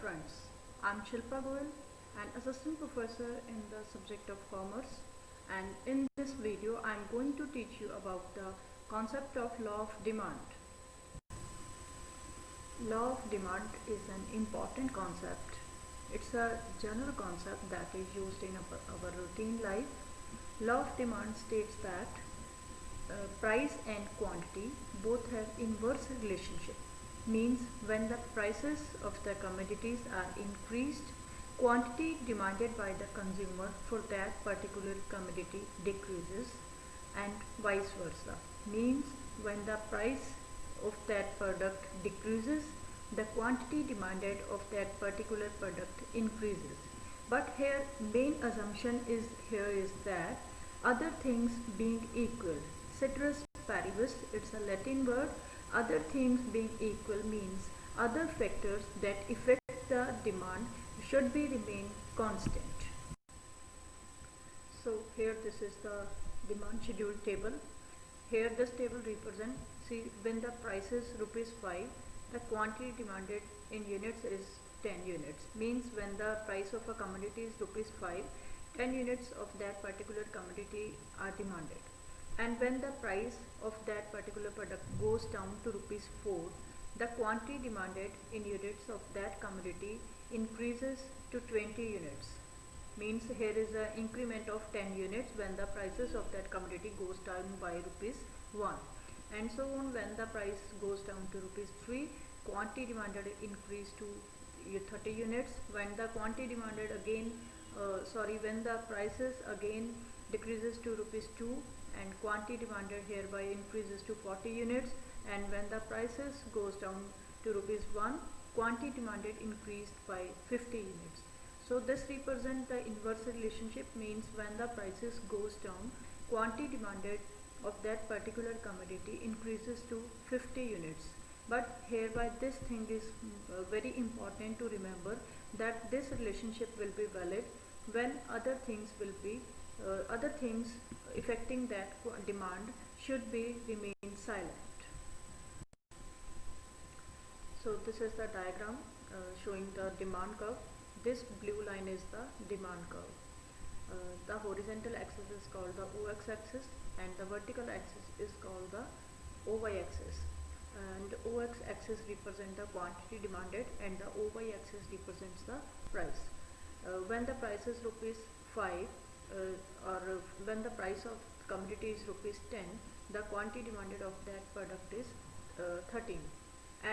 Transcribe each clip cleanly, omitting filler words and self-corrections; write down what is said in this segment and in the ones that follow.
friends, I'm Shilpa Goel, an assistant professor in the subject of commerce, and in this video I'm going to teach you about the concept of law of demand. Law of demand is an important concept. It's a general concept that is used in our routine life. Law of demand states that price and quantity both have inverse relationship. Means when the prices of the commodities are increased, quantity demanded by the consumer for that particular commodity decreases, and vice versa. Means when the price of that product decreases, the quantity demanded of that particular product increases. But here main assumption is that other things being equal, ceteris paribus, it's a Latin word. Other things being equal means other factors that affect the demand should be remain constant. So here this is the demand schedule table. Here this table represents, see, when the price is ₹5, the quantity demanded in units is 10 units. Means when the price of a commodity is ₹5, 10 units of that particular commodity are demanded. And when the price of that particular product goes down to ₹4, the quantity demanded in units of that commodity increases to 20 units. Means here is an increment of 10 units when the prices of that commodity goes down by ₹1. And so on, when the price goes down to ₹3, quantity demanded increase to 30 units. When the quantity demanded again, when the prices again decreases to ₹2, and quantity demanded hereby increases to 40 units, and when the prices goes down to ₹1, quantity demanded increased by 50 units. So this represents the inverse relationship. Means when the prices goes down, quantity demanded of that particular commodity increases to 50 units. But hereby this thing is very important to remember, that this relationship will be valid when other things affecting that demand should be remain silent. So this is the diagram showing the demand curve. This blue line is the demand curve. The horizontal axis is called the OX axis, and the vertical axis is called the OY axis. And OX axis represents the quantity demanded, and the OY axis represents the price. When the price is ₹5, or when the price of commodity is ₹10, the quantity demanded of that product is 13.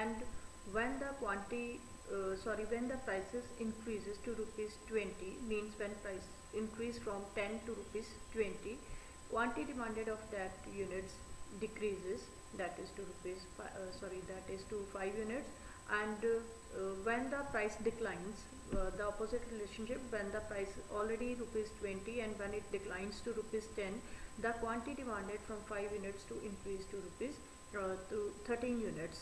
And when the when the prices increases to ₹20, means when price increase from 10 to ₹20, quantity demanded of that units decreases, that is to 5 units. And when the price declines, the opposite relationship, when the price already ₹20 and when it declines to ₹10, the quantity demanded from 5 units to increase to 13 units.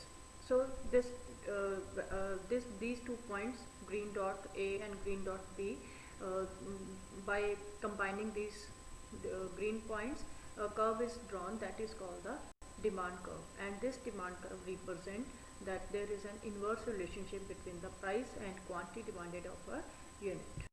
So these 2 points, green dot A and green dot B, by combining these green points, a curve is drawn that is called the demand curve. And this demand curve represents that there is an inverse relationship between the price and quantity demanded of a unit.